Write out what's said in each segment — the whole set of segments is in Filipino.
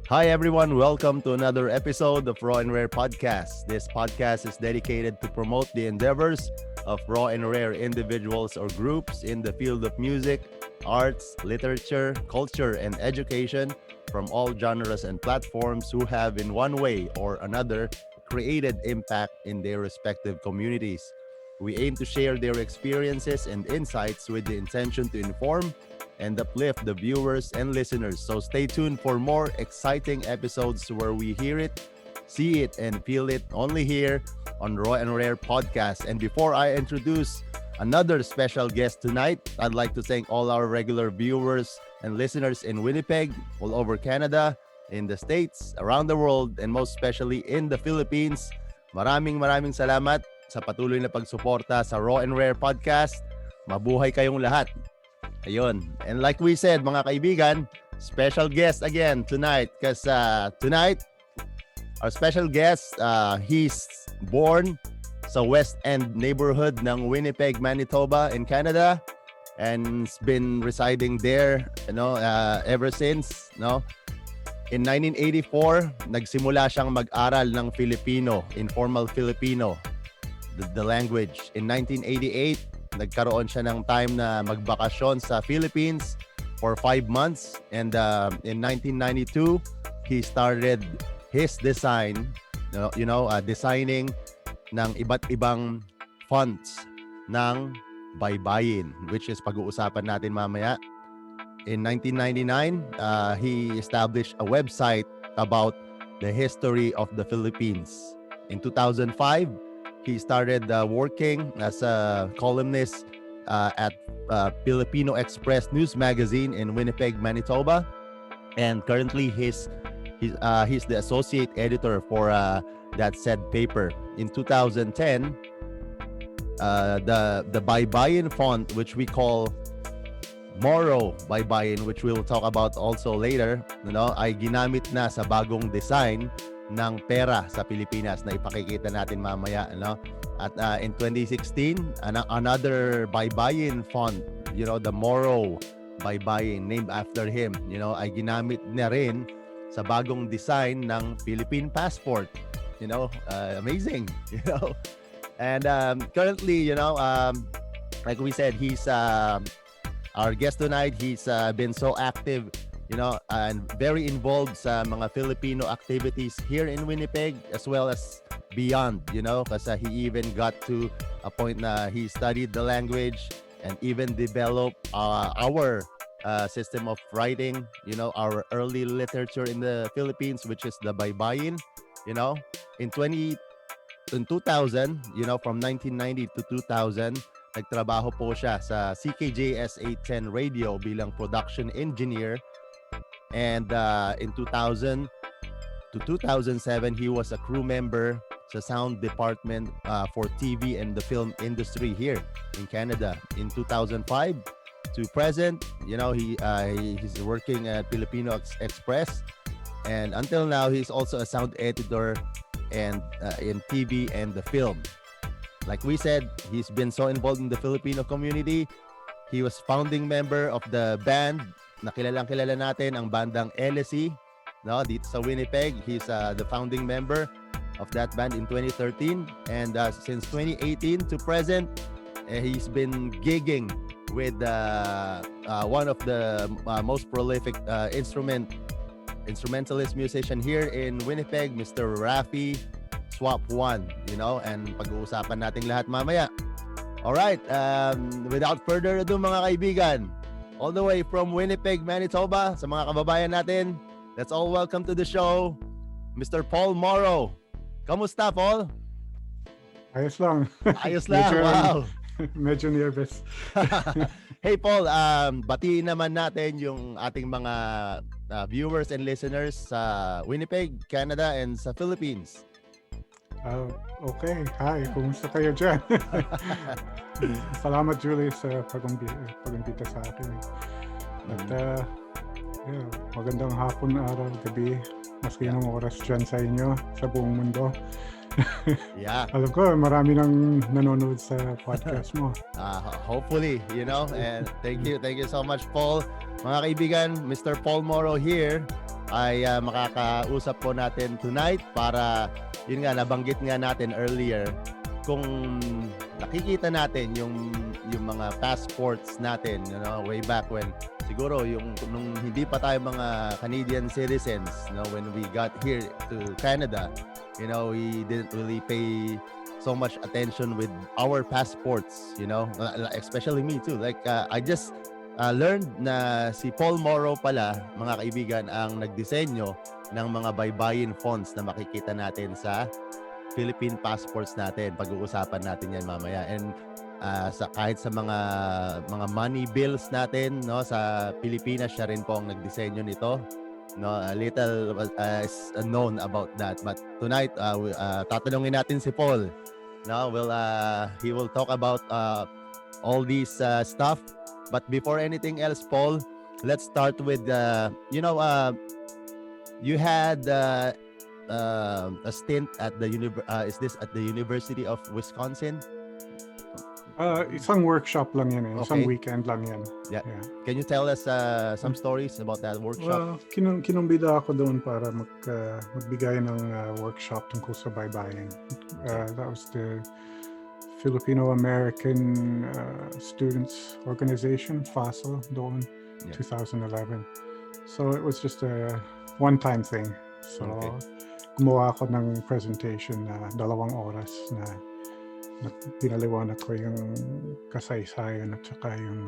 Hi everyone, welcome to another episode of Raw and Rare Podcast. This podcast is dedicated to promote the endeavors of raw and rare individuals or groups in the field of music, arts, literature, culture, and education from all genres and platforms who have in one way or another created impact in their respective communities. We aim to share their experiences and insights with the intention to inform and uplift the viewers and listeners. So stay tuned for more exciting episodes where we hear it, see it, and feel it only here on Raw and Rare Podcast. And before I introduce another special guest tonight, I'd like to thank all our regular viewers and listeners in Winnipeg, all over Canada, in the States, around the world, and most especially in the Philippines. Maraming salamat sa patuloy na pagsuporta sa Raw and Rare Podcast. Mabuhay kayong lahat. Ayun. And like we said, mga kaibigan, special guest again tonight. Because tonight, our special guest, he's born sa West End neighborhood ng Winnipeg, Manitoba in Canada. And has been residing there, ever since, In 1984, nagsimula siyang mag-aral ng Filipino, informal Filipino, the language. In 1988, nagkaroon siya ng time na magbakasyon sa Philippines for 5 months. And in 1992, he started his designing ng iba't ibang fonts ng Baybayin, which is pag-uusapan natin mamaya. In 1999, he established a website about the history of the Philippines. In 2005, he started working as a columnist at Filipino Express News Magazine in Winnipeg, Manitoba. And currently, he's the associate editor for that said paper. In 2010, the Baybayin font, which we call Morrow Baybayin, which we'll talk about also later, ay ginamit na sa bagong design ng pera sa Pilipinas na ipakikita natin mamaya, At in 2016, another Baybayin font, the Morrow Baybayin, named after him, ay ginamit na rin sa bagong design ng Philippine passport. Amazing, And currently, like we said, he's our guest tonight. He's been so active, and very involved sa mga Filipino activities here in Winnipeg as well as beyond, kasi he even got to a point na he studied the language and even developed our system of writing, our early literature in the Philippines, which is the Baybayin. In 2000, from 1990 to 2000, nagtrabaho po siya sa CKJS 810 Radio bilang production engineer. And in 2000 to 2007, he was a crew member sa sound department for TV and the film industry here in Canada. In 2005 to present, he's working at Filipino Express. And until now, he's also a sound editor and in TV and the film. Like we said, he's been so involved in the Filipino community. He was founding member of the band na kilala natin, ang bandang LSE, dito sa Winnipeg. He's the founding member of that band in 2013. And since 2018 to present, he's been gigging with one of the most prolific instrumentalist musician here in Winnipeg, Mr. Rafi Swap One, and pag-uusapan natin lahat mamaya. Alright, without further ado mga kaibigan, all the way from Winnipeg, Manitoba, sa mga kababayan natin, let's all welcome to the show, Mr. Paul Morrow. Kamusta, Paul? Ayos lang. Ayos lang, wow. Medyo nervous. Hey Paul, batiin naman natin yung ating mga viewers and listeners sa Winnipeg, Canada, and sa Philippines. Okay. Hi, kumusta kayo dyan? Salamat, Julie, sa pag-imbita sa akin. At magandang hapon, araw, gabi, maski anong oras dyan sa inyo, sa buong mundo. Yeah. Alam ko, marami nang nanonood sa podcast mo. Hopefully, and thank you so much, Paul. Mga kaibigan, Mr. Paul Morrow here ay makakausap po natin tonight para, yun nga, nabanggit nga natin earlier, kung nakikita natin yung mga passports natin, you know, way back when, siguro nung hindi pa tayo mga Canadian citizens, you know, when we got here to Canada, you know, we didn't really pay so much attention with our passports, you know, especially me too. Like I just learned na si Paul Morrow pala, mga kaibigan, ang nagdisenyo ng mga Baybayin fonts na makikita natin sa Philippine passports natin. Pag-uusapan natin yan mamaya. And kahit sa mga money bills natin, no, sa Pilipinas, siya rin po ang nagdisenyo nito. No, a little is known about that. But tonight, tatanungin natin si Paul. No, he will talk about all these stuff. But before anything else, Paul, let's start with you had a stint at the is this at the University of Wisconsin? Isang workshop lang yan eh. Isang Okay. weekend lang yan. Yeah. Can you tell us some stories about that workshop? Kinumbida ako doon para magbigay ng workshop tungkol sa Baybayin. That was the Filipino-American Students Organization, FASO, doon, Yeah. 2011. So it was just a one-time thing. So Okay. gumawa ako ng presentation na 2 oras na pinaliwanag ko yung kasaysayan at saka yung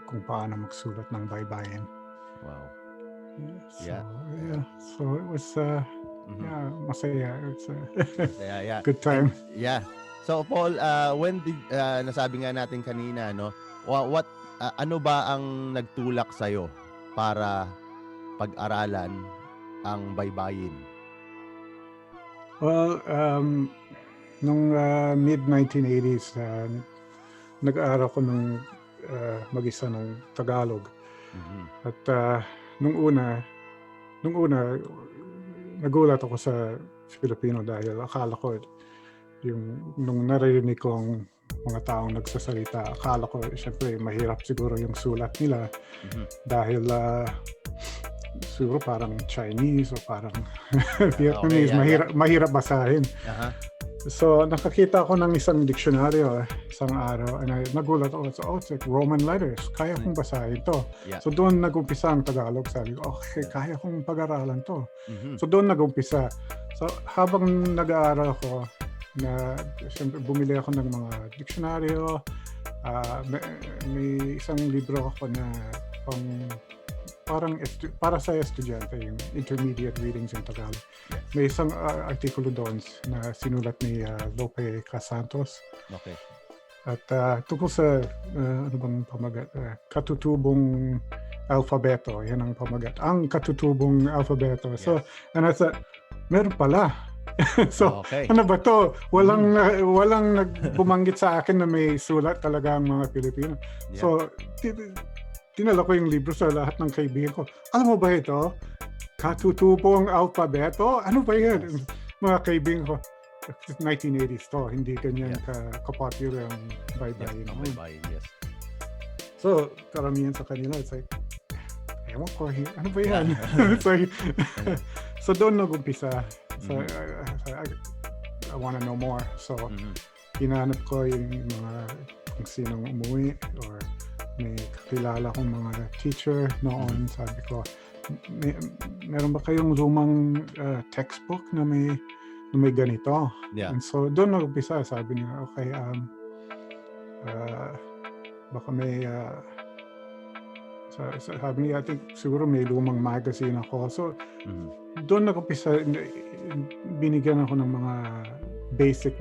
kung paano magsulat ng Baybayin. Wow. So, Yeah. So it was masaya. It's a Yeah. good time. Yeah. So Paul, when did nasabi nga natin kanina, no? What ano ba ang nagtulak sa para pag-aralan ang Baybayin? Well, nung mid-1980s, nag-aaral ko ng mag-isa ng Tagalog. Mhm. At nung una, nagulat ako sa Filipino dahil akala ko nung naririnig ko ang mga taong nagsasalita, akala ko siyempre mahirap siguro yung sulat nila dahil siguro parang Chinese o parang Vietnamese, mahirap basahin. Aha. So nakakita ako ng isang diksyonaryo isang araw and nagulat ako. So, it's like Roman letters. Kaya kong basahin to. Yeah. So doon nag-umpisa ang Tagalog. Sabi ko, okay, kaya kong pag-aralan to. Mhm. So doon nag-umpisa. So habang nag-aaral ako, siyempre bumili ako ng mga diksyonaryo. May isang libro ako na para sa estudyante, yung intermediate readings in Tagalog. Yes. May isang artikulo doon na sinulat ni Lope Casantos. Okay. At tungkol sa ano bang pamagat? Katutubong alfabeto. Yan ang pamagat. Ang katutubong alfabeto. So, and I thought, meron pala. So, Okay. ano ba to? Walang nagbumanggit sa akin na may sulat talaga ang mga Pilipino. Yeah. So, tinala ko yung libro sa lahat ng kaibigan ko. Alam mo ba ito? Katutubong alfabeto? Ano ba yan? Yes. Mga kaibigan ko. 1980s to. Hindi ganyan Yeah. ka-popular ang Baybayin. Yeah, Baybayin, yes. So, karamihan sa kanila, it's like, ewan ko, ano ba yan? So doon nag-umpisa. So, I wanna know more. So, hinanap ko yung mga kung sinong umuwi or may kakilala kong mga teacher noon. Sabi ko, meron ba kayong lumang textbook na may ganito? Yeah. And so doon nag-umpisa. Sabi niya, okay, baka may sabi niya, I think siguro may lumang magazine ako. So doon nag-umpisa, binigyan ako ng mga basic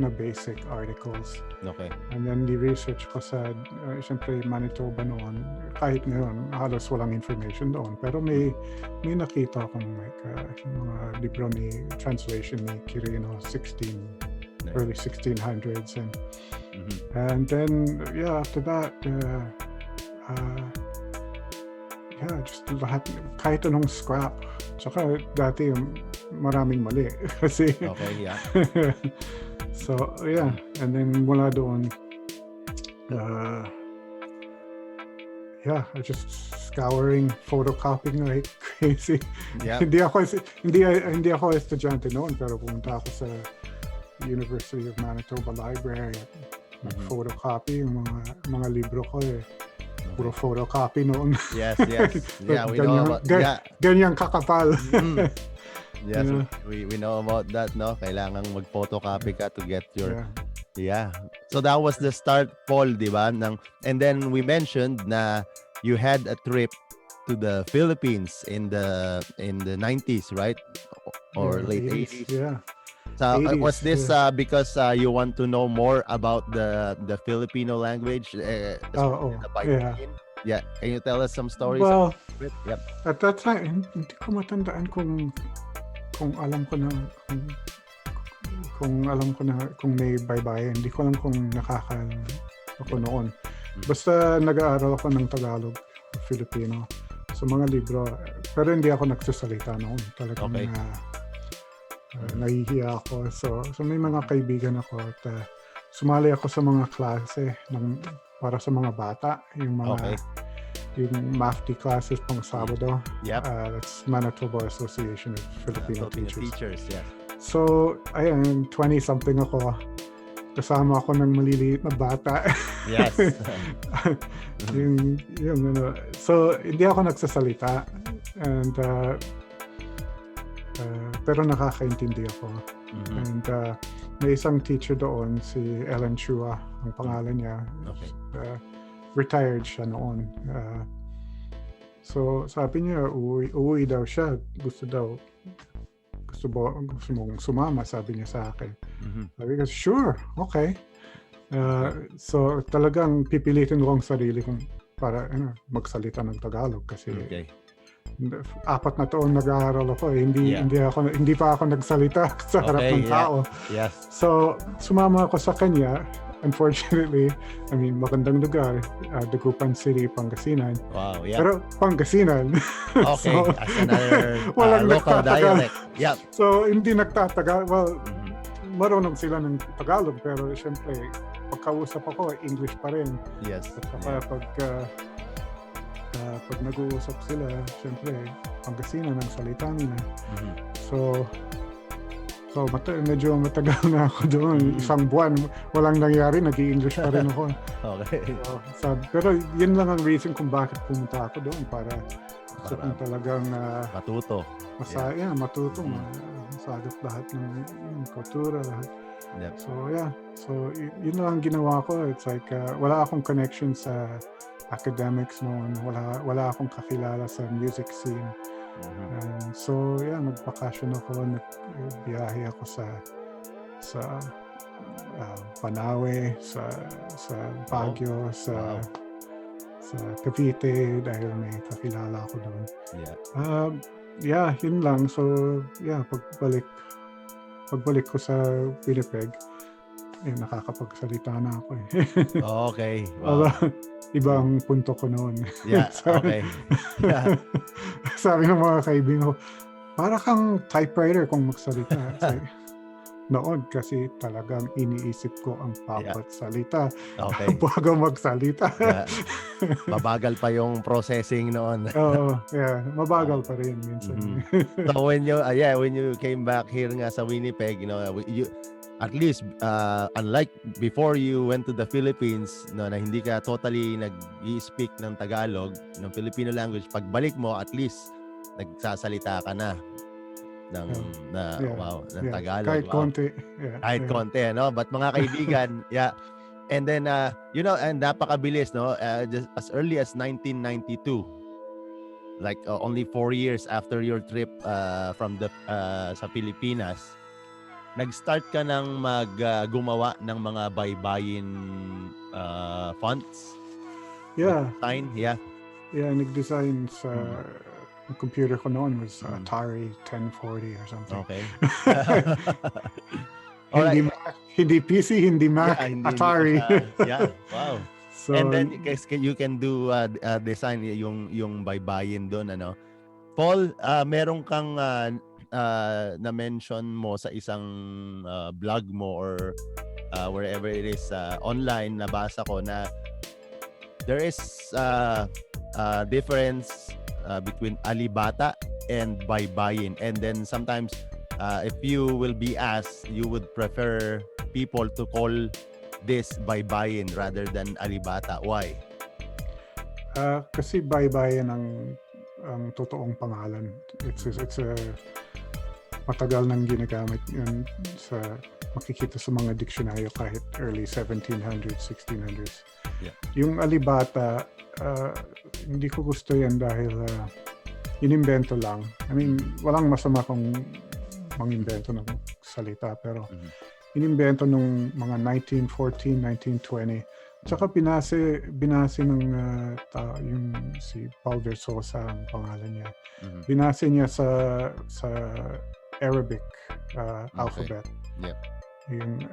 articles. Okay. And then ni-research ko sa, siyempre Manitoba noon, kahit ngayon, halos walang information doon. Pero may nakita akong mga libro ni translation ni Quirino, early 1600s. And then, after that, just lahat, kahit anong scrap. Tsaka dati maraming mali. Kasi, Okay, yeah. so, and then mula doon, yeah, I just scouring, photocopying like crazy. Yeah. Hindi ako estudyante noon, pero pumunta ako sa University of Manitoba Library at photocopy yung mga libro ko eh. Puro photocopy noon. Yes. Yeah, we know about Ganyang kakapal. Yes, we know about that, no? Kailangan mag-photocopy ka to get your yeah. So that was the start, Paul, di ba? And then we mentioned na you had a trip to the Philippines in the 90s, right? Or late 80s. Yeah. So 80s, was this because you want to know more about the Filipino language? The Baybayin? Yeah. Can you tell us some stories? Well, yep. At that time, hindi ko matandaan kung alam ko na kung may baybayin. Hindi ko alam kung ako noon. Basta nag-aaral ako ng Tagalog, Filipino, sa mga libro. Pero hindi ako nagsasalita noon. Talagang nahihiya ako. So may mga kaibigan ako at sumali ako sa mga klase para sa mga bata. Yung mga yung math classes pang Sabado. Yep. That's Manitoba Association of Filipino Teachers. Yeah. So, ayan, 20-something ako. Kasama ako ng maliliit na bata. Yes. yung ano. So, hindi ako nagsasalita. And, pero nakakaintindi ako. And, may isang teacher doon, si Ellen Chua, ang pangalan niya. Retired siya noon. So, sabi niya, uwi daw siya. Gusto mong sumama, sabi niya sa akin. Sabi ko, sure, okay. So, talagang pipilitin ko ang sarili kong para magsalita ng Tagalog kasi 4 na taon nag-aaral ako. Hindi pa ako nagsalita sa harap ng tao. Yes. So, sumama ako sa kanya. Unfortunately, magandang lugar, Dagupan City, Pangasinan. Wow, yeah. Pero Pangasinan. Okay, so, as another local dialect. Yep. So, hindi nagtatagal. Well, marunong sila ng Tagalog, pero syempre, pagkausap ako, English pa rin. Yes. At saka pag nag-uusap sila, syempre, Pangasinan ang salita nila. So, medyo matagal na ako doon. Isang buwan, walang nangyari, nag-i-English pa rin ako. Okay. Pero yun lang ang reason kung bakit pumunta ako doon para talagang matuto. Matuto. Masagap lahat ng kultura, lahat. Yep. So yun lang ang ginawa ko. It's like, wala akong connection sa academics noon. Wala akong kakilala sa music scene. And so nagpakasyon ako, nagbiyahe ako sa Panawe, sa Baguio, sa Cavite dahil may kakilala ako doon. Yun lang. So pagbalik ko sa Winnipeg, nakakapagsalita na ako . Okay. Wow. Ibang punto ko noon. Yeah, okay. Yeah. Sabi ng mga kaibigan ko, para kang typewriter kung magsalita. Noon kasi talagang iniisip ko ang bawat salita bago magsalita. Mabagal pa yung processing noon. Mabagal pa rin minsan. So when you came back here nga sa Winnipeg, you at least unlike before you went to the Philippines, na hindi ka totally nag-i-speak ng Tagalog, ng Filipino language, pagbalik mo at least nagsasalita ka na ng Tagalog. Kahit konti. Kahit konti, no? But mga kaibigan, and then and napakabilis, no? Just as early as 1992, like only 4 years after your trip from sa Pilipinas, nag-start ka ng gumawa ng mga baybayin fonts. Design, nag-design sa computer ko noon was Atari 1040 or something. Okay. Hindi PC, hindi Mac, Atari. Wow. So, and then you can do design yung baybayin doon, ano. Paul, meron kang na-mention mo sa isang blog mo or wherever it is online, nabasa ko na there is difference between alibata and baybayin, and then sometimes if you will be asked, you would prefer people to call this baybayin rather than alibata. Why? Kasi Baybayin ang totoong pangalan. It's a matagal nang ginagamit yun sa makikita sa mga diksyonaryo kahit early 1700s, 1600s. Yeah. Yung alibata, hindi ko gusto yan dahil inimbento lang. I mean, walang masama kung mangimbento ng salita, pero inimbento nung mga 1914, 1920. Tsaka binase ng yung si Paul Versosa ang pangalan niya. Binase niya sa Arabic alphabet. Yep. Yung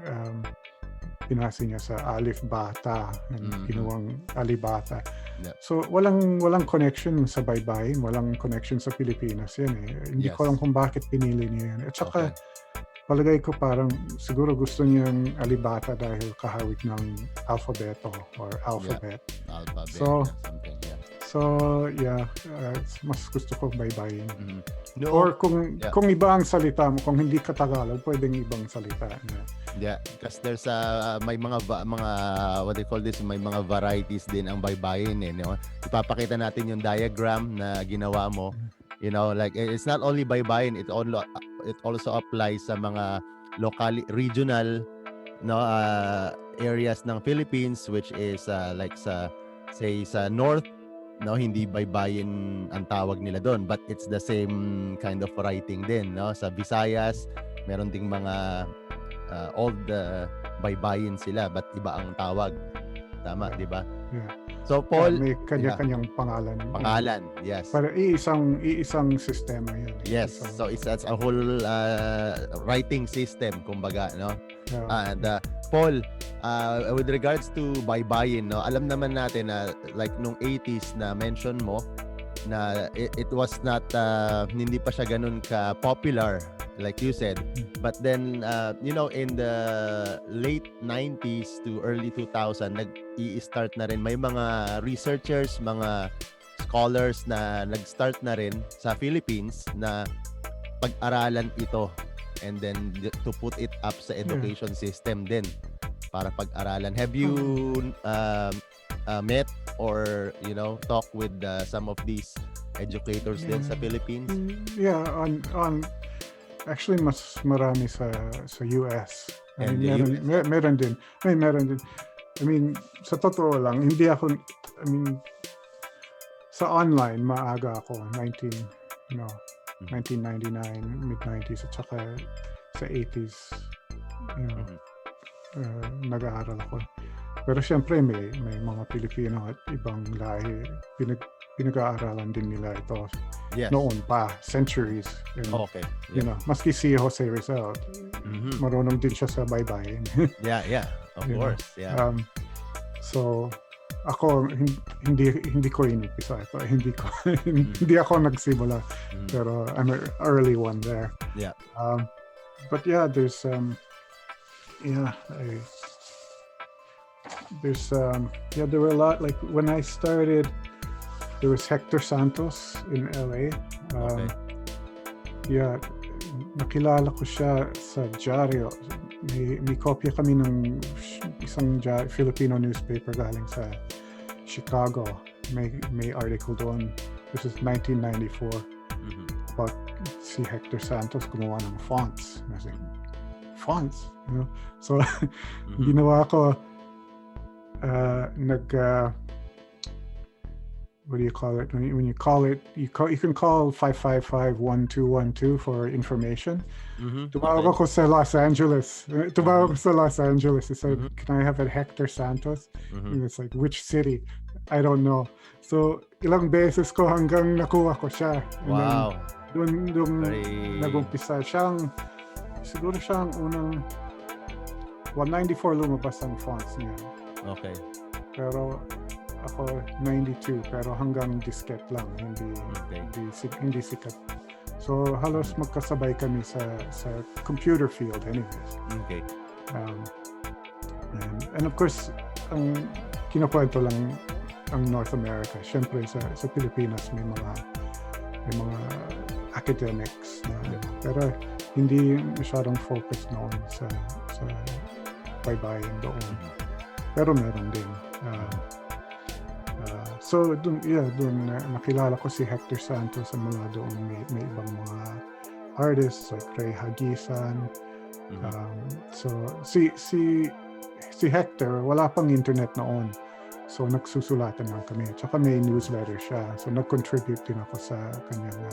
binase niya sa alif bata and ginawang alibata. Yep. So walang connection sa Baybayin, walang connection sa Pilipinas yan eh. Hindi ko alam kung bakit pinili niya yan. At saka palagay ko parang siguro gusto niyang alibata dahil kahawig ng alfabeto or alphabet. Alphabet, something, mas gusto ko Baybayin. No, or kung iba ang salita mo, kung hindi ka Tagalog, pwedeng ibang salita. Yeah, because there's may mga what they call this, may mga varieties din ang baybayin eh, no? Ipapakita natin yung diagram na ginawa mo. You know, like it's not only baybayin, it also applies sa mga regional areas ng Philippines, which is like sa north, no, hindi baybayin ang tawag nila doon, but it's the same kind of writing din, no? Sa Visayas meron ding mga old baybayin sila, but iba ang tawag, tama, di ba? Yeah. So Paul, may kanya-kanyang pangalan. Yes. Pero iisang sistema yan. Yes. So that's a whole writing system, kumbaga, no? Yeah. And Paul, with regards to baybayin, no, alam naman natin na like nung 80s na mention mo na it was not hindi pa siya ganun ka popular like you said, but then in the late 90s to early 2000 nag-i-start na rin, may mga researchers, mga scholars na nag-start na rin sa Philippines na pag-aralan ito, and then to put it up sa education system din para pag-aralan. Have you met or talk with some of these educators din sa Philippines? Yeah, on actually mas marami sa US. Meron din. I mean, sa totoo lang, hindi ako, sa online maaga ako 1999, mid-90s, at saka sa 80s nag-aaral ako. Pero syempre may mga Pilipino at ibang lahi, pinag-aaralan din nila ito. Yes. Noon pa, centuries. Okay. Maski si Jose Rizal, marunong din siya sa baybayin. Yeah. Of course. Yeah. So ako hindi ko inipisa ito. Hindi ako nagsimula. Pero I'm an early one there. Yeah. But yeah, there's there were a lot. Like when I started, there was Hector Santos in LA. Yeah, nakilala ko siya sa dyaryo. May kopya kami ng isang Filipino newspaper galing sa Chicago. May article doon. This is 1994. But si Hector Santos gumawa ng fonts. And I was like, fonts? So, ginawa ko what do you call it? When you call it, you can call 555-1212 for information. Tumawag ako sa Los Angeles. I said, can I have a Hector Santos? And it's like, which city? I don't know. So, ilang beses ko hanggang nakuha ko siya. Wow. Doon nag-umpisa. Siguro siyang unang 194 lumabas ang fonts niya. Okay. Pero ako 92, pero hanggang disket lang, hindi sikat. So halos magkasabay kami sa computer field anyways. Okay. And of course, ang kinukwento lang ang North America. Siyempre sa Pilipinas may mga academics na, pero hindi masyadong focus noon sa baybayin doon. Pero meron din. So dun nakilala ko si Hector Santos sa mga doon, may ibang mga artists like Ray Hagisan. So si Hector, wala pang internet noon. So nagsusulatan lang kami. Tsaka may newsletter siya. So nag-contribute din ako sa kanyang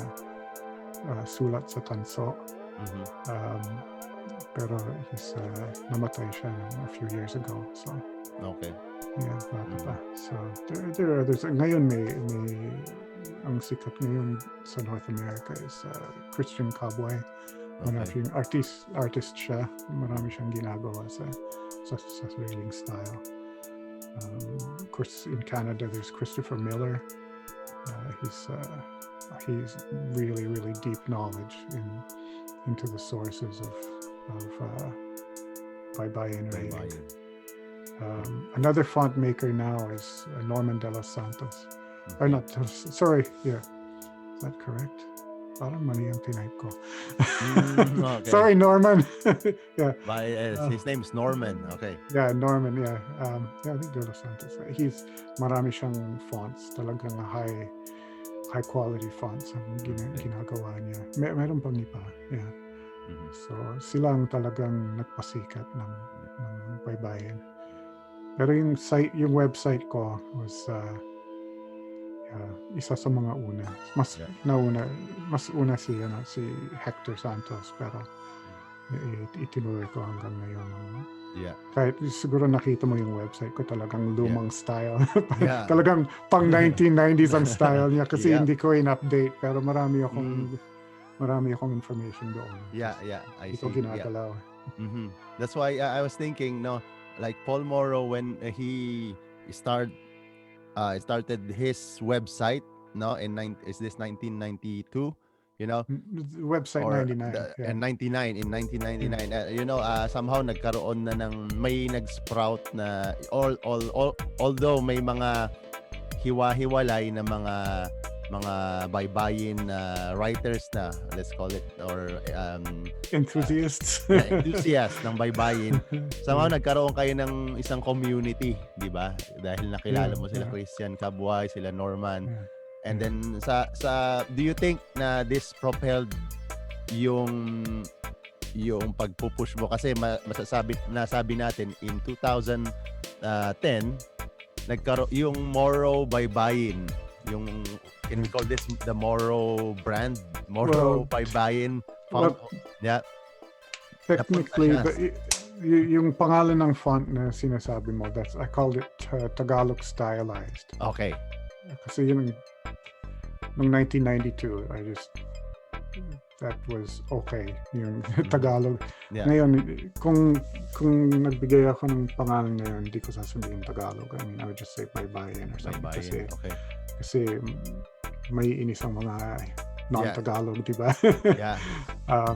sulat sa tanso. Pero namatay siya a few years ago. So okay. Yeah, bata pa. So there are others. Ngayon may ang sikat ngayon sa North America is Christian Cowboy. Yung artist siya. Marami siyang ginagawa sa sariling style. Of course, in Canada, there's Christopher Miller. He's really, really deep knowledge into the sources of Baybayin. Another font maker now is Norman de los Santos. Or not, sorry, yeah. Is that correct? Parang mali ang tinype ko. Okay. Sorry, Norman. Yeah. His name is Norman. Okay. Yeah, Norman, yeah. I think de los Santos. Marami siyang fonts. Talagang high quality fonts ang ginagawa niya. Meron pang iba. Yeah. So, silang talagang nagpasikat ng baybayin. Pero yung website ko was isa sa mga una. Mas una si Hector Santos, pero itinuloy ko hanggang ngayon. Yeah. Kahit siguro nakita mo yung website ko, talagang lumang style. Yeah. Talagang pang 1990s ang style niya kasi hindi ko in-update, pero marami akong information doon. Yeah, I see. Ito ginagalaw. That's why I was thinking, like Paul Morrow, when he started his website, is this 1992? Website 99. In 1999, somehow nagkaroon na may nag-sprout na although may mga hiwa-hiwalay na mga baybayin writers na, let's call it, or enthusiasts. Enthusiast ng baybayin. Somehow nagkaroon kayo ng isang community, di ba? Dahil nakilala mo sila Christian Cabuay, sila Norman. And then do you think na this propelled yung pagpupush mo? Kasi nasabi natin in 2010 nagkaroon yung Morrow Baybayin, yung, can we call this the Morrow brand? Morrow Baybayin font? Yeah. Technically, yung pangalan ng font na sinasabi mo, I called it Tagalog stylized. Okay. Kasi yun nung 1992, that was okay, yung Tagalog. Yeah. Ngayon, kung nagbigay ako ng pangalan ngayon, hindi ko sasabihin Tagalog. I mean, I would just say Baybayin or something. Kasi may inis ang mga non-Tagalog, di ba? Yeah.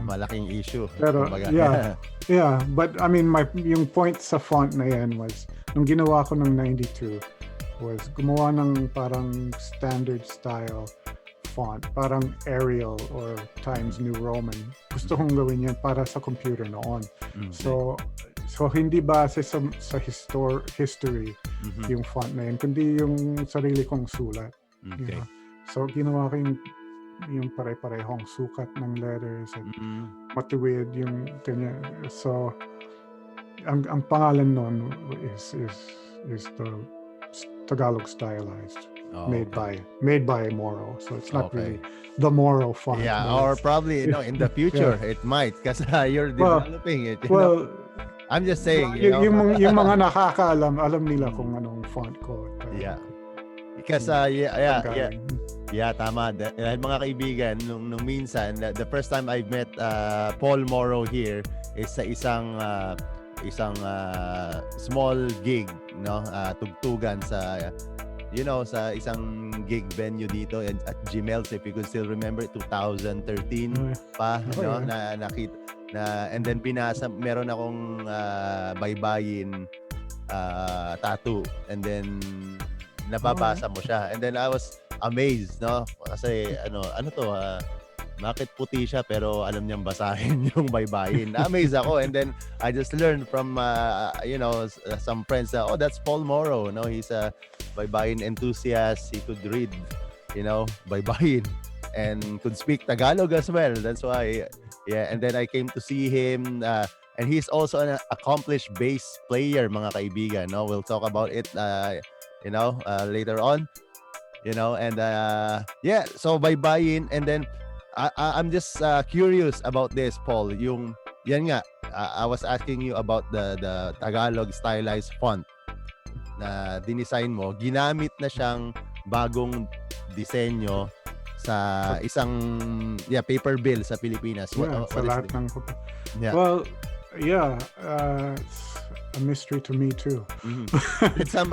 Malaking issue. Pero, yeah. But I mean, yung point sa font na yan was, nung ginawa ko ng 92, was gumawa ng parang standard style font, parang Arial or Times New Roman. Gusto kong gawin yan para sa computer noon. So hindi base sa history yung font na yan, kundi yung sarili kong sulat. Okay. So ginawa ko yung pare-parehong sukat ng letters at matuwid yung kanya. So ang pangalan nun is the Tagalog stylized. Made by Morrow, so it's not really the Morrow font. Yeah, or probably in the future it might, because you're developing it. Well, I'm just saying. Yung mga nakakaalam, alam nila kung anong font ko. Yeah, because yeah, tama. Dahil mga kaibigan, nung minsan, the first time I met Paul Morrow here is sa isang small gig, tugtugan sa sa isang gig venue dito at Gmails, if you could still remember, 2013 pa, na nakita na, and then binasa, meron akong baybayin tattoo, and then nababasa mo siya. And then I was amazed, no? Kasi ano to, bakit puti siya pero alam niyang basahin yung Baybayin. Na-amaze ako. And then I just learned from some friends that, that's Paul Morrow, no? He's a Baybayin enthusiast. He could read, Baybayin and could speak Tagalog as well. That's why, and then I came to see him, and he's also an accomplished bass player, mga kaibigan, no? We'll talk about it later on, and so Baybayin. And then I'm just curious about this, Paul. Yan nga, I was asking you about the Tagalog stylized font na dinesign mo. Ginamit na siyang bagong disenyo sa isang paper bill sa Pilipinas. Sa lahat ng... Well, it's a mystery to me too. It's some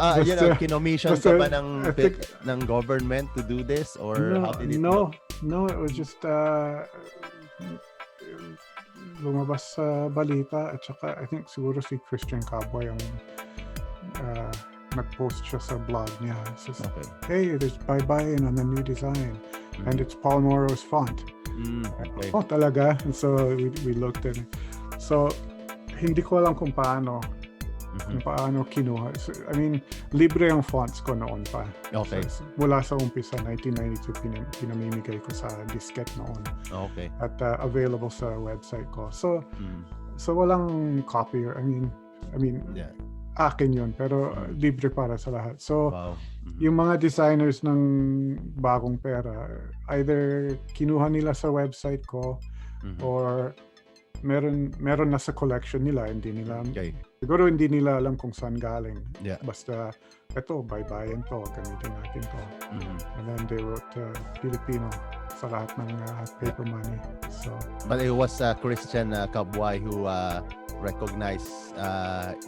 kinommission ka ba ng government to do this, or how did it work? No, it was just lumabas sa balita, at saka I think siguro si Christian Cowboy ang nag-post siya sa blog niya. It says, hey, there's Baybayin on the new design, and it's Paul Morrow's font. Okay. Oh, talaga? And so we looked at it. So hindi ko alam kung paano kinuha. So, I mean, libre ang fonts ko noon pa. Okay. So, mula sa umpisa, 1992, pinamimigay ko sa diskette noon. Okay. At available sa website ko. So walang copy, I mean, akin yun, pero libre para sa lahat. So, yung mga designers ng bagong pera, either kinuha nila sa website ko, or meron na sa collection nila, siguro hindi nila alam kung saan galing. Basta eto, Baybayin to, gamitin natin to. And then they wrote Filipino sa lahat ng paper money. So, but it was Christian Kabway who recognized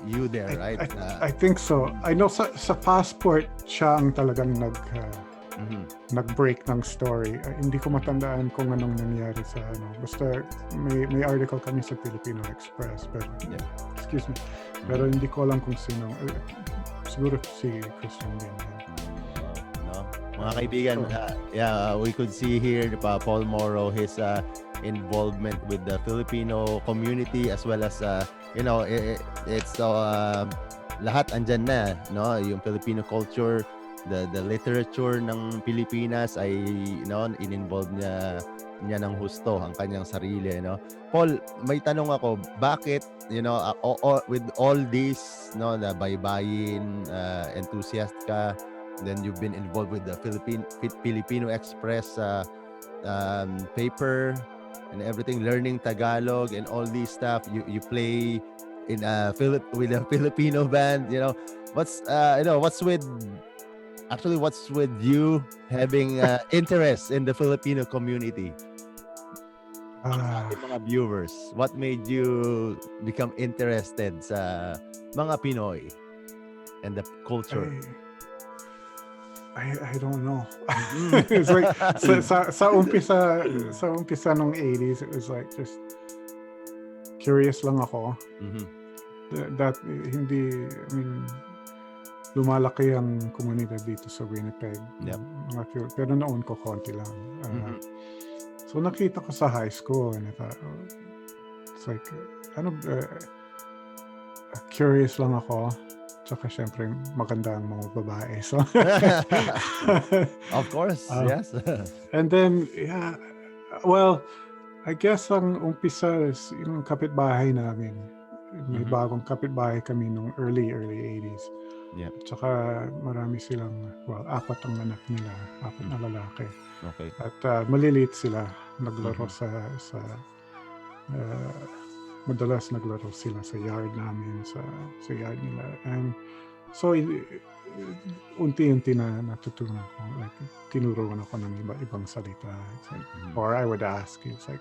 you there, right? I think so. I know sa passport siya ang talagang nag-break ng story. Hindi ko matandaan kung anong nangyari sa basta may article kami sa Filipino Express, pero excuse me, pero hindi ko alam kung sino. Siguro si Christian din. No, mga kaibigan, we could see here Paul Morrow, his involvement with the Filipino community, as well as it's lahat andyan na, no? Yung Filipino culture, the literature ng Pilipinas ay in-involve niya ng husto ang kanyang sarili, no? Paul, may tanong ako, bakit with all this, the Baybayin enthusiast ka, then you've been involved with the Filipino Express paper and everything, learning Tagalog and all these stuff, you play in with a Filipino band, what's with you having interest in the Filipino community? Mga viewers, what made you become interested sa mga Pinoy and the culture? I don't know. It's like sa umpisa nung 80s, it was like just curious lang ako. That hindi, I mean, lumalaki ang komunidad dito sa Winnipeg. Pero noon ko konti lang. So nakita ko sa high school, and I thought, it's like, curious lang ako. Tsaka syempre maganda ang mga babae. So of course, yes. And then, well, I guess ang umpisa is yung kapitbahay namin. May bagong kapitbahay kami nung early 80s. Tsaka marami silang, apat ang anak nila, apat na lalaki. Okay. At maliliit sila, naglaro sa madalas naglaro sila sa yard namin, sa yard nila. And so unti-unti na natutunan ko, like tinuruan ako ng ibang salita. It's like, or I would ask, it's like,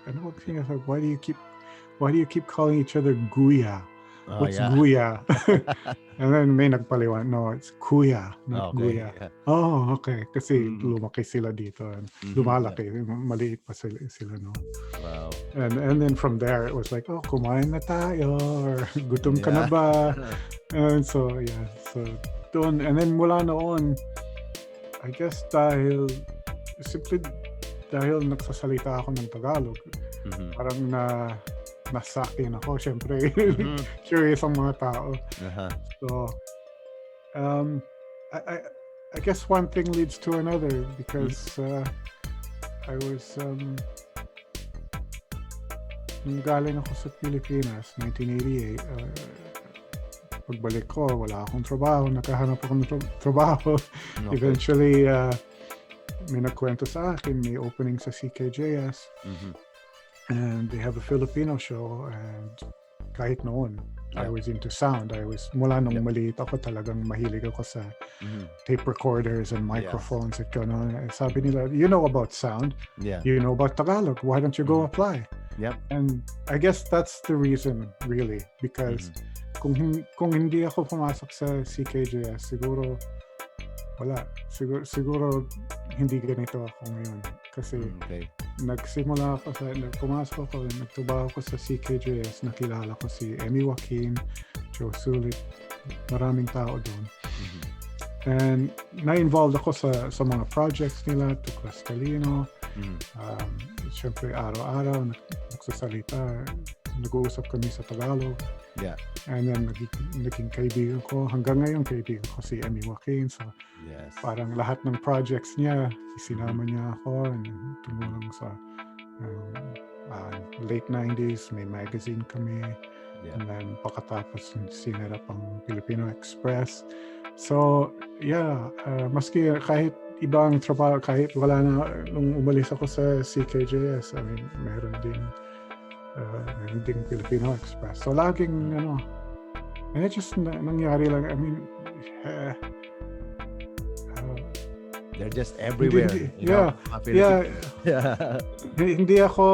why do you keep calling each other Guya? What's Guya? And then may nagpaliwan, no, it's Kuya, not Guya. Oh, okay. Kasi lumaki sila dito. And lumalaki. Maliit pa sila, no? Wow. And then from there, it was like, kumain na tayo. Or gutom ka na ba? And so, so doon. And then mula noon, I guess simply dahil nagsasalita ako ng Tagalog, parang nasakin ako. Siyempre, curious ang mga tao. So, I guess one thing leads to another because I was nung galing ako sa Pilipinas, 1988, pagbalik ko, wala akong trabaho, nakahanap ako ng trabaho. Okay. Eventually, may nagkwento sa akin, may opening sa CKJS, and they have a Filipino show, and kahit noon, I was into sound. Mula nung maliit ako, talagang mahilig ako sa tape recorders and microphones at gano'n. Sabi nila, you know about sound, you know about Tagalog, why don't you go apply? And I guess that's the reason, really, because kung hindi ako pumasok sa CKJS, siguro wala. Siguro hindi ganito ako ngayon. Kasi pumasok ako, nagtrabaho ko sa CKJS, nakilala ko si Emmy Joaquin, Joe Sulit, maraming tao doon. And na-involved ako sa mga projects nila, to Cristalino. Siyempre, araw-araw, nagsasalita, nag-uusap kami sa Tagalog. And then, naging kaibigan ko. Hanggang ngayon, kaibigan ko si Emmy Joaquin. So, parang lahat ng projects niya, isinama niya ako and tumulong sa late 90s, may magazine kami. And then, pagkatapos, sinarap ang Filipino Express. So, maski kahit ibang trabaho, kahit wala na, nung umalis ako sa CKJS, I mean, meron ding Filipino Express. So, laging, and it just nangyari lang. I mean, they're just everywhere. Hindi ako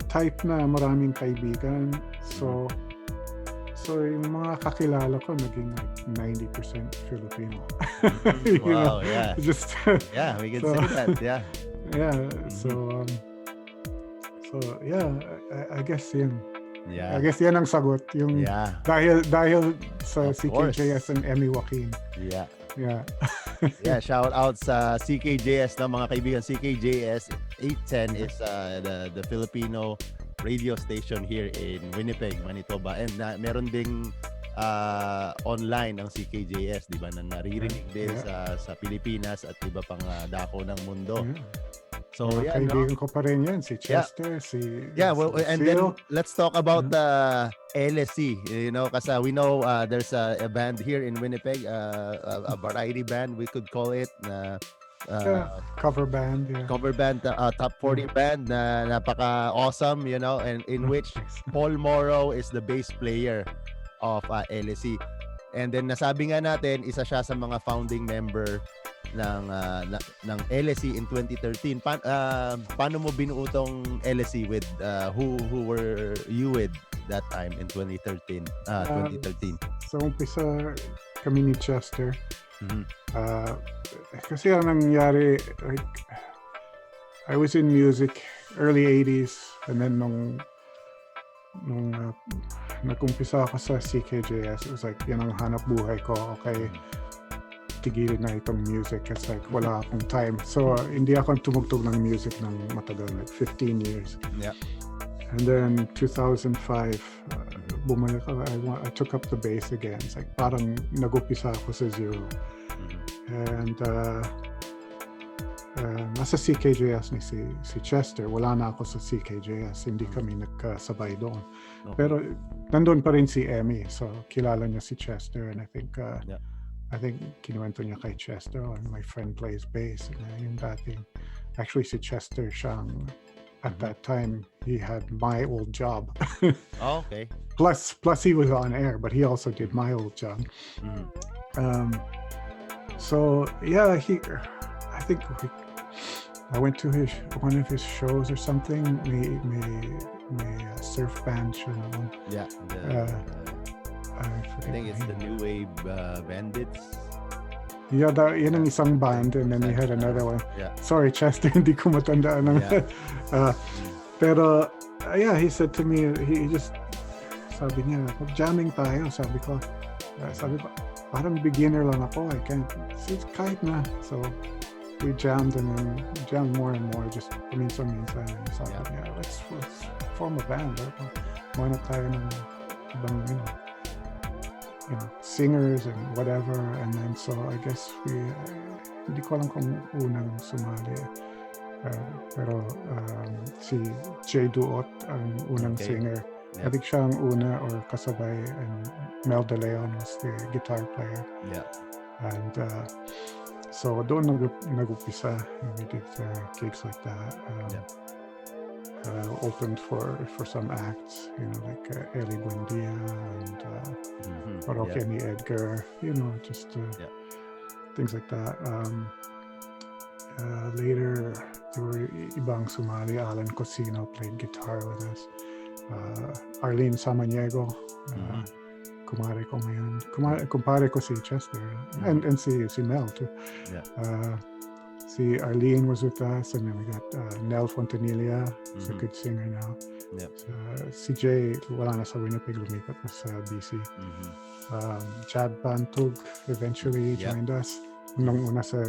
type na maraming kaibigan. So yung mga kakilala ko naging like 90% Filipino. Wow, Just we can say that. So I guess yun. I guess yan ang sagot. Yung dahil sa CKJS and Emmy Joaquin. Shout out sa CKJS na mga kaibigan. CKJS 810 is the Filipino radio station here in Winnipeg, Manitoba. And meron ding online ang CKJS, di ba, na naririnig din sa Pilipinas at iba pang dako ng mundo. So kaibigan ko pa rin yan, si Chester, and then let's talk about the LSE, kasi we know there's a band here in Winnipeg, a variety band we could call it, cover band, top 40 band na napaka awesome, and in which Paul Morrow is the bass player of LSE. And then nasabi nga natin, isa siya sa mga founding member ng LSE in 2013. Paano mo binuo tong LSE with who were you with that time in 2013? So umpisa kami ni Chester. Kasi ang nangyari, like, I was in music early 80s, and then nung nag-umpisa ako sa CKJS, it was like, yan ang hanap buhay ko. Okay, tigilid na itong music. It's like, wala akong time. So, hindi ako tumugtog ng music ng matagal, like 15 years. And then, 2005, bumalik ako. I took up the bass again. It's like, parang nag-upisa ako sa zero. And, nasa CKJS ni si Chester. Wala na ako sa CKJS. Hindi kami nagkasabay doon. Pero, nandun pa rin si Emmy. So, kilala niya si Chester. And I think kinuwento niya kay Chester, my friend plays bass. Yung dating, actually si Chester siyang, at that time, he had my old job. Okay. Plus he was on air, but he also did my old job. So yeah, I think I went to one of his shows or something. May surf band siya naman. I think it's the New Wave Bandits. Yan ang isang band, and then he had another one. Sorry, Chester, hindi ko matandaan. Pero, he said to me, he just, sabi niya, jamming tayo. Sabi ko, parang beginner lang ako. I can't, kahit na. So, we jammed and then jammed more and more. Just minsan-minsan. And sabi niya, let's form a band. Why not tayo ng ibang, singers and whatever. And then so I guess hindi ko alam kung unang sumali. Pero si Jay Duot ang unang singer. I think siya ang una or kasabay, and Mel De Leon was the guitar player. Yeah. And so doon nag-upisa. We did gigs like that. Opened for some acts, like Ellie Buendia and Kenny Edgar, just things like that. Later, there were ibang sumali. Alan Cosino played guitar with us. Arlene Samaniego, kumare ko ngayon. Kumpare ko si Chester, and si Mel too. See, Arlene was with us, and then we got Nell Fontanilla, who's a good singer now. CJ, wala na sa Winnipeg, lumipat na sa BC. Chad Pantug eventually joined us. Nung una sa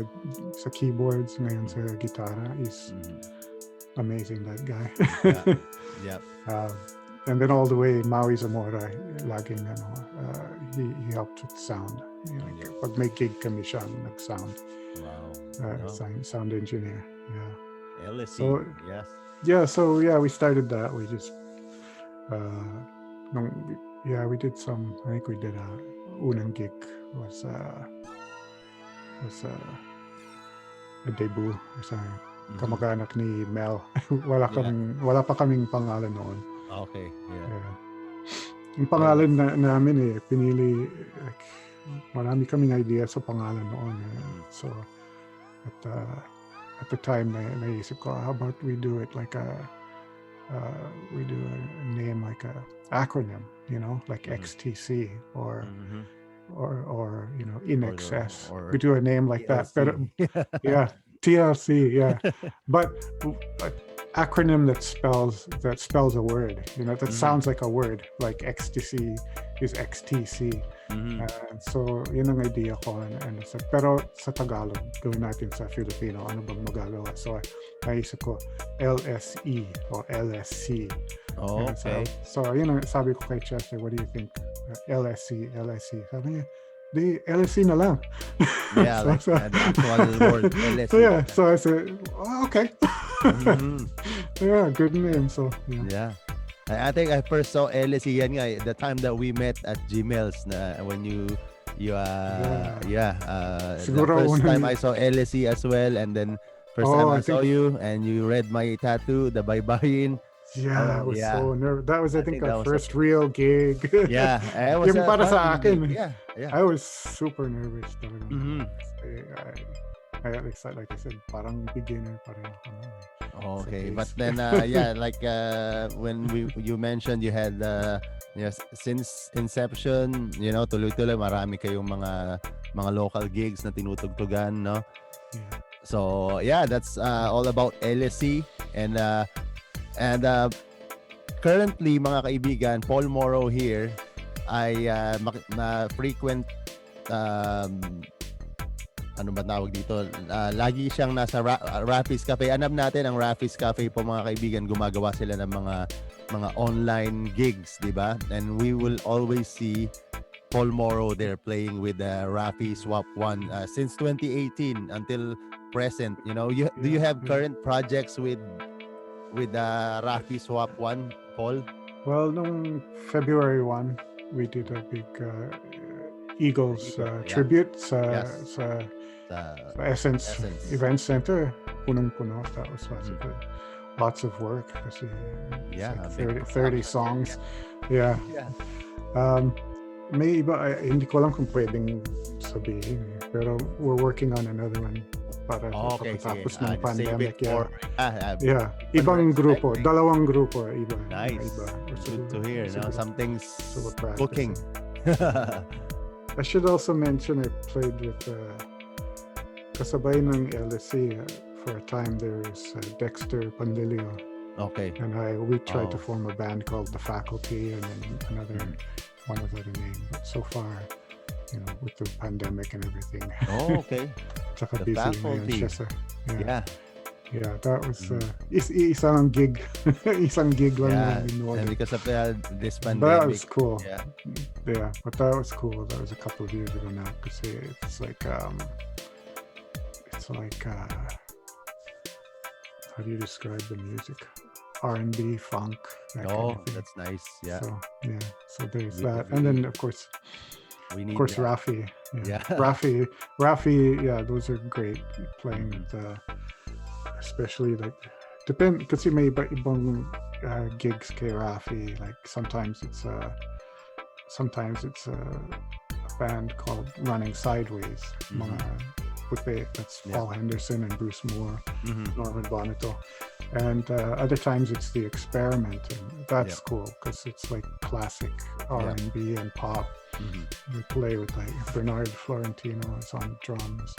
keyboards, ngayon sa gitara. He's amazing, that guy. And then all the way, Maui Zamora, laging he helped with sound. Pag may gig kami siya, nag-sound. Wow. Sound engineer. LSE. So, yes. So we started that. We just we did some. I think we did a unang gig was a debut or something. Kamag-anak ni Mel. wala pa kaming pangalan noon. Okay. Yung pangalan namin pinili, like, marami kaming idea sa pangalan noon. So at the time, naisip ko, how about we do it like we do a name like a acronym, like XTC or in excess. We do a name like TLC. that. Pero, TLC, but acronym that spells a word, that sounds like a word, like ecstasy is XTC. So yun ang idea ko, and pero sa Tagalog gawin natin sa Filipino, ano bang magagawa? So naisip ko LSE or LSC. Okay. So yun ang sabi ko kay Chester, what do you think? LSC. Sabi niya, di LSC na lang. Yeah, the actual word LSC. So I said, okay. Good name. So I think I first saw LSE yan nga, the time that we met at Gmails na when the first time I saw LSE as well, and then first time I saw you and you read my tattoo, the Baybayin. I was so nervous. That was I think our first real gig. It was yung para sa akin. I was super nervous talaga. Like I said, parang beginner pa rin ako. Okay, but then when you mentioned you had since inception, tuloy-tuloy marami kayong mga local gigs na tinutugtugan, no? So that's all about LSE, and currently mga kaibigan, Paul Morrow here ay frequent ano ba tawag dito? Lagi siyang nasa Raffy's Cafe. Alam natin ang Raffy's Cafe po mga kaibigan, gumagawa sila ng mga online gigs, di ba? And we will always see Paul Morrow there playing with Raffy Swap 1 since 2018 until present. Do you have current projects with Raffy Swap 1, Paul? Well, nung February 1, we did a big Eagles tribute sa Essence Event Center. Punong-puno. That was lots of work. Kasi like 30 songs. May iba, hindi ko alam kung pwedeng sabihin. Pero we're working on another one para pagkatapos ng pandemic. Ibang grupo. Dalawang grupo. Iba. Nice. Good to hear. Something's cooking. I should also mention I played with kasabay ng LSE for a time. There was Dexter Pandilio. Okay. And we tried to form a band called The Faculty, and then one other name. But so far, with the pandemic and everything. Oh, okay. Tsaka The busy ngayon faculty. siya sa, Yeah. yeah, that was isang gig, isang gig lang Yeah. na binuha. And because of this That pandemic. was cool. Yeah. But that was cool. That was a couple of years ago now. Because it's like how do you describe the music? R&B, funk. That kind Oh, of thing. that's nice. Yeah. So there's We- that, we- and then of course that. Rafi. Yeah. Rafi. Yeah, those are great playing with, especially like depend kasi may ibang gigs kay Rafi. Like sometimes it's a band called Running Sideways. That's Paul Henderson and Bruce Moore, Norman Bonito. And other times it's the Experiment, and that's cool because it's like classic R&B and pop. We play with like Bernard Florentino is on drums,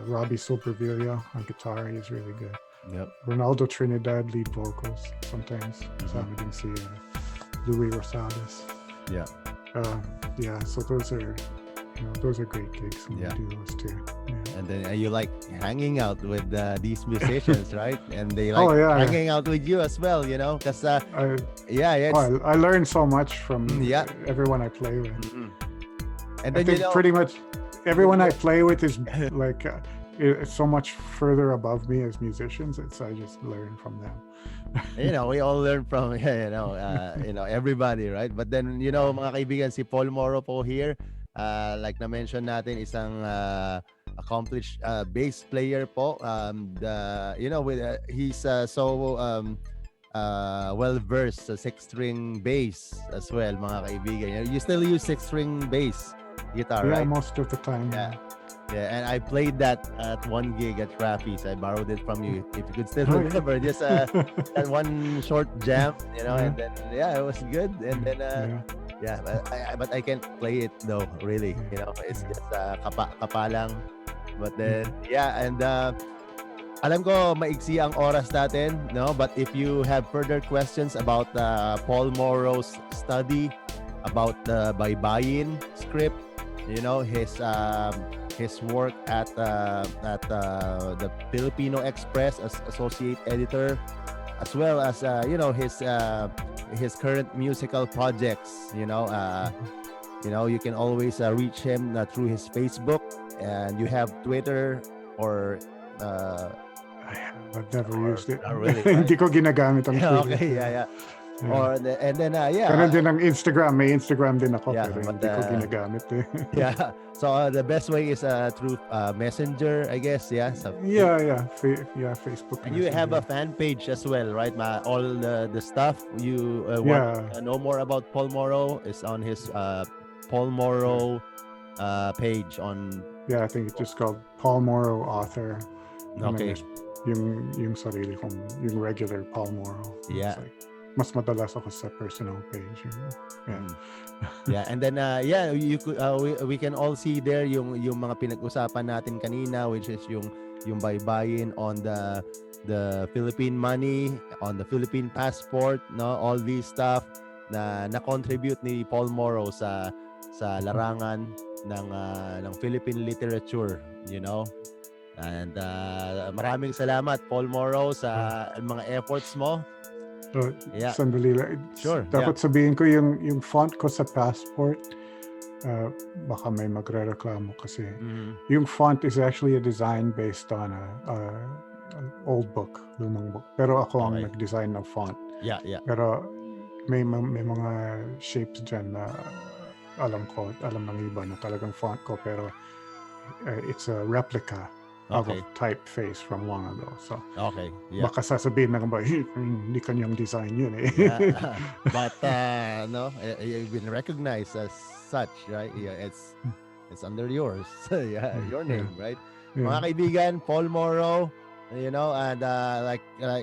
Robbie Sopervilla on guitar. He's really good. Yep. Ronaldo Trinidad lead vocals sometimes. Sama din si Louis Rosales. Yeah. So those are great gigs when we do those too. Yeah. And then you like hanging out with these musicians, right? And they like hanging out with you as well, because I learned so much from everyone I play with. And I then think pretty much everyone I play with is like it's so much further above me as musicians. I just learn from them. we all learn from everybody, right? But then mga kaibigan, si Paul Morrow po here, like na-mention natin, isang accomplished bass player po. He's so well versed sa 6-string bass as well, mga kaibigan. You still use 6-string bass guitar, right? Most of the time. Yeah, and I played that at one gig at Rafi's. I borrowed it from you. If you could still remember, just that one short jam, and then it was good. And then but I can't play it though, really. It's just kapalang. But then and alam ko maiksi ang oras natin, no? But if you have further questions about Paul Morrow's study, about the Baybayin script, his work at the Filipino Express as associate editor, as well as his current musical projects. You can always reach him through his Facebook, and you have Twitter or. I've never used it. Not really, right? Hindi ko ginagamit ang Twitter. Okay, yeah. Ganun din ang Instagram. May Instagram din ako, pero hindi ko ginagamit eh. Yeah. So the best way is through Messenger, I guess. Yeah. So, Facebook. And you have a fan page as well, right? All the stuff you want to know more about Paul Morrow is on his Paul Morrow page on. Yeah, I think it's just called Paul Morrow Author. Okay. Yung sarili kong, yung regular Paul Morrow. Yeah. Mas madalas ako sa personal page. And then you could we can all see there yung mga pinag-usapan natin kanina, which is yung Baybayin on the Philippine money, on the Philippine passport, no, all these stuff na contribute ni Paul Morrow sa larangan ng Philippine literature, And maraming salamat Paul Morrow sa mga efforts mo. Sandali lang. Sure. Dapat sabihin ko yung font ko sa passport, baka may magrereklamo kasi yung font is actually a design based on an old book, lumang book. Pero ako ang nag-design ng font. Yeah. Pero may mga shapes dyan na alam ng iba na talagang font ko, pero it's a replica of a typeface from long ago. So, baka sasabihin na ba, hindi kanyang design yun eh. But, no, you've been recognized as such, right? Yeah, it's under yours. Your name, right? Mga kaibigan, Paul Morrow, and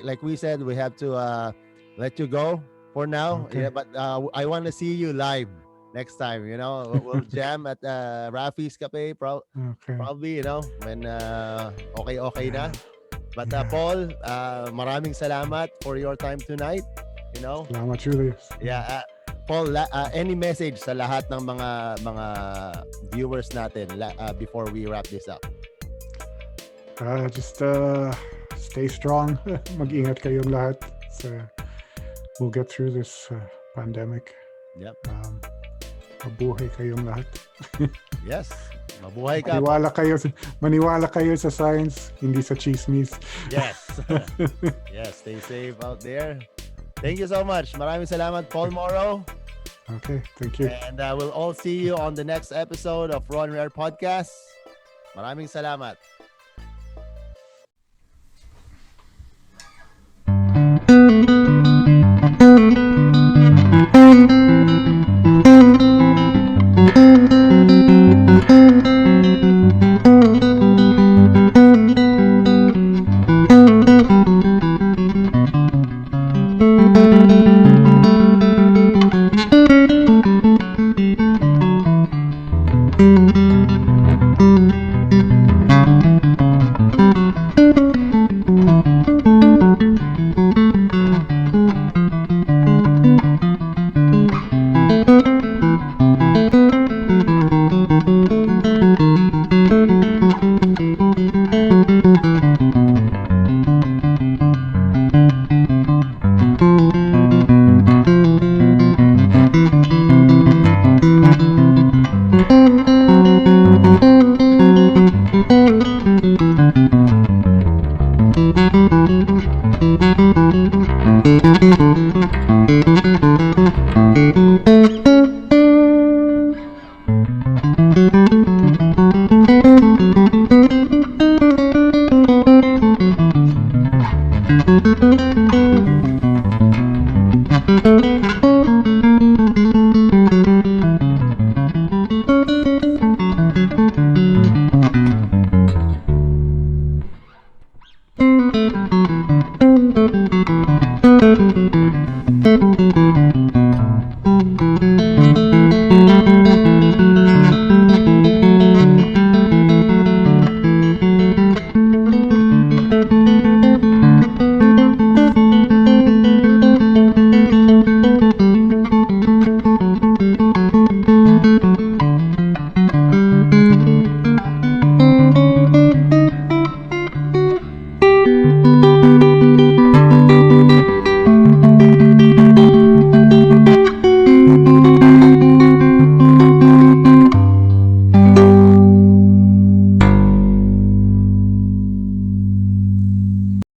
like we said, we have to let you go for now. Okay. But I want to see you live next time, we'll jam at Rafi's Cafe probably, when okay na. But Paul, maraming salamat for your time tonight, Salamat, Julius. Yeah, Paul, any message sa lahat ng mga viewers natin before we wrap this up? Just stay strong. Mag-ingat kayong lahat. We'll get through this pandemic. Yep. Mabuhay kayong lahat. Yes. Mabuhay ka. Maniwala kayo sa science, hindi sa chismis. Yes. Yes, stay safe out there. Thank you so much. Maraming salamat, Paul Morrow. Okay, thank you. And we'll all see you on the next episode of Raw and Rare Podcast. Maraming salamat. Thank you.